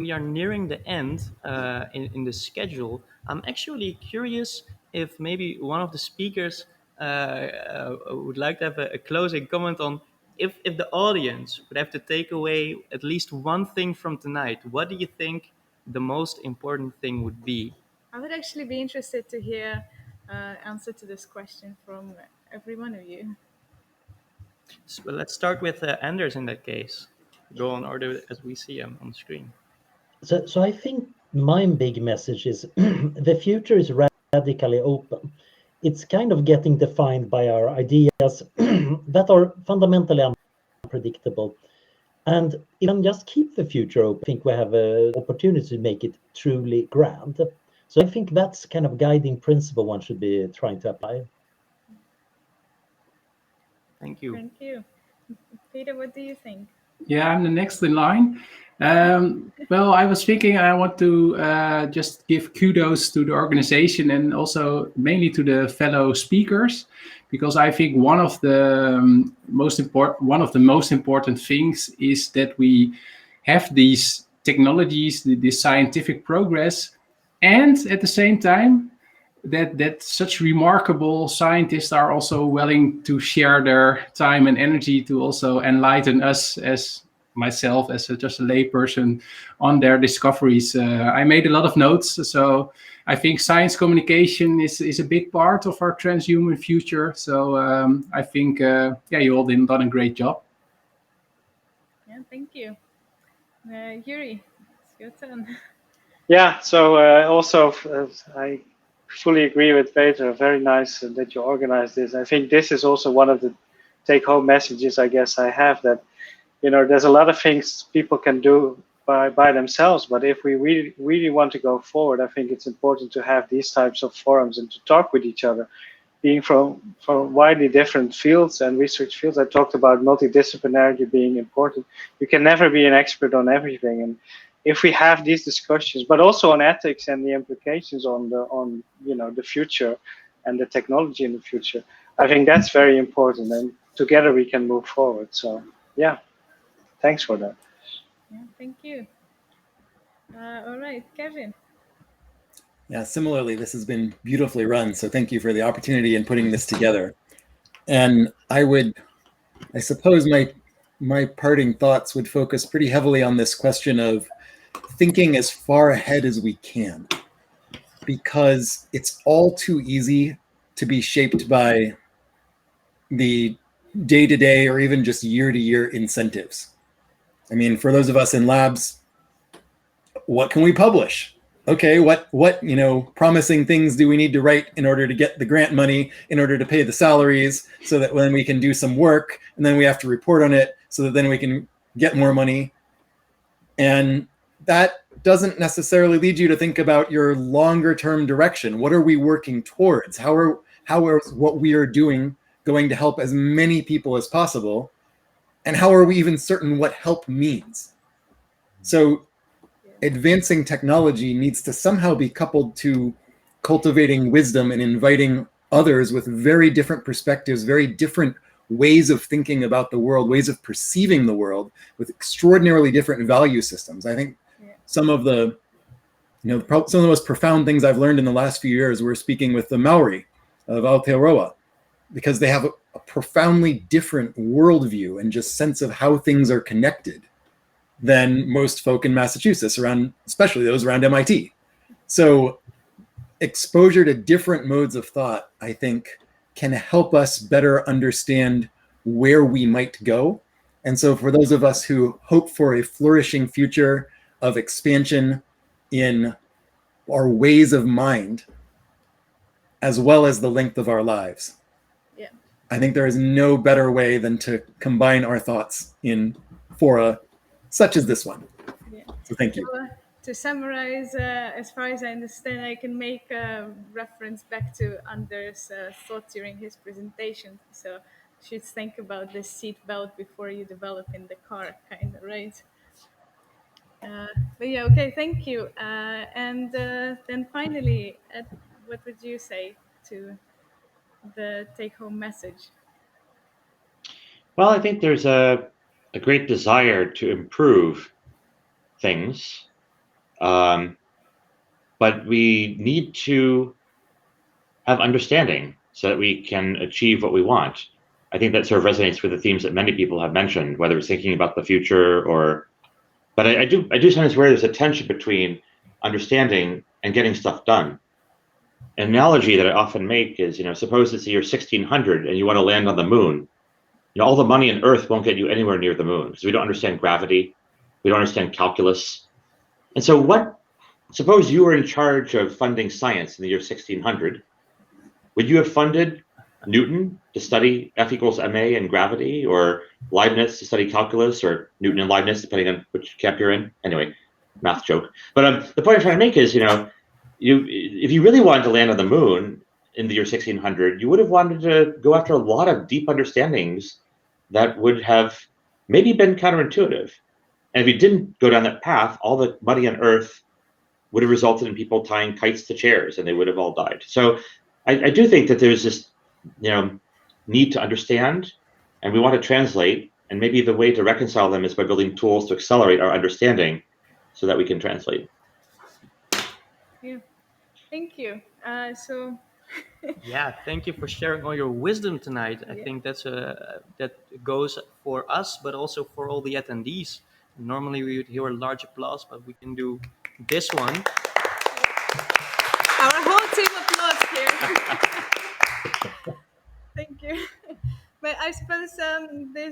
we are nearing the end in the schedule, I'm actually curious if maybe one of the speakers would like to have a closing comment on if the audience would have to take away at least one thing from tonight. What do you think the most important thing would be? I would actually be interested to hear answer to this question from every one of you. So let's start with Anders in that case. Go on order as we see him on screen. So I think my big message is the future is radically open. It's kind of getting defined by our ideas that are fundamentally unpredictable. And if we can just keep the future open, I think we have an opportunity to make it truly grand. So I think that's kind of guiding principle one should be trying to apply. Thank you. Thank you. Peter, what do you think? Yeah, I'm the next in line. Well, I was thinking I want to just give kudos to the organization and also mainly to the fellow speakers, because I think one of the most important things is that we have these technologies, this scientific progress, and at the same time that such remarkable scientists are also willing to share their time and energy to also enlighten us as myself as just a layperson on their discoveries. I made a lot of notes, so I think science communication is a big part of our transhuman future. So I think you all done a great job. Yeah, thank you. Yoeri, it's your turn. Yeah, so also I fully agree with Peter. Very nice that you organized this. I think this is also one of the take-home messages I guess I have, that there's a lot of things people can do by themselves, but if we really want to go forward, I think it's important to have these types of forums and to talk with each other, being from widely different fields and research fields. I talked about multidisciplinarity being important. You can never be an expert on everything, and if we have these discussions, but also on ethics and the implications on the future and the technology in the future, I think that's very important, and together we can move forward. So yeah, thanks for that. Yeah, thank you. All right, Kevin. Yeah, similarly, this has been beautifully run. So thank you for the opportunity in putting this together. And I suppose my parting thoughts would focus pretty heavily on this question of thinking as far ahead as we can, because it's all too easy to be shaped by the day-to-day or even just year-to-year incentives. I mean, for those of us in labs, what can we publish? Okay, what promising things do we need to write in order to get the grant money, in order to pay the salaries, so that when we can do some work, and then we have to report on it, so that then we can get more money. And that doesn't necessarily lead you to think about your longer term direction. What are we working towards? How are what we are doing going to help as many people as possible? And how are we even certain what help means? So advancing technology needs to somehow be coupled to cultivating wisdom and inviting others with very different perspectives, very different ways of thinking about the world, ways of perceiving the world, with extraordinarily different value systems. I think some of the most profound things I've learned in the last few years were speaking with the Maori of Aotearoa, because they have a profoundly different worldview and just sense of how things are connected than most folk in Massachusetts, especially those around MIT. So exposure to different modes of thought, I think, can help us better understand where we might go. And so for those of us who hope for a flourishing future of expansion in our ways of mind, as well as the length of our lives, I think there is no better way than to combine our thoughts in fora such as this one. Yeah. So thank you. So, to summarize, as far as I understand, I can make a reference back to Anders' thought during his presentation. So you should think about the seat belt before you develop in the car, kind of, right? But yeah, okay, thank you. And then finally, what would you say to the take-home message? Well, I think there's a great desire to improve things, But we need to have understanding so that we can achieve what we want. I think that sort of resonates with the themes that many people have mentioned, whether it's thinking about the future or. But I do sometimes where there's a tension between understanding and getting stuff done. An analogy that I often make is, suppose it's the year 1600 and you want to land on the moon. All the money on Earth won't get you anywhere near the moon because we don't understand gravity, we don't understand calculus. And so suppose you were in charge of funding science in the year 1600. Would you have funded Newton to study F equals ma and gravity, or Leibniz to study calculus, or Newton and Leibniz, depending on which camp you're in? Anyway, math joke. But the point I'm trying to make is, if you really wanted to land on the moon in the year 1600, you would have wanted to go after a lot of deep understandings that would have maybe been counterintuitive. And if you didn't go down that path, all the money on Earth would have resulted in people tying kites to chairs, and they would have all died. So I do think that there's this, need to understand, and we want to translate, and maybe the way to reconcile them is by building tools to accelerate our understanding so that we can translate. Yeah, thank you. Yeah, thank you for sharing all your wisdom tonight. I think that goes for us, but also for all the attendees. Normally we would hear a large applause, but we can do this one. Our whole team applause here. Thank you. But I suppose this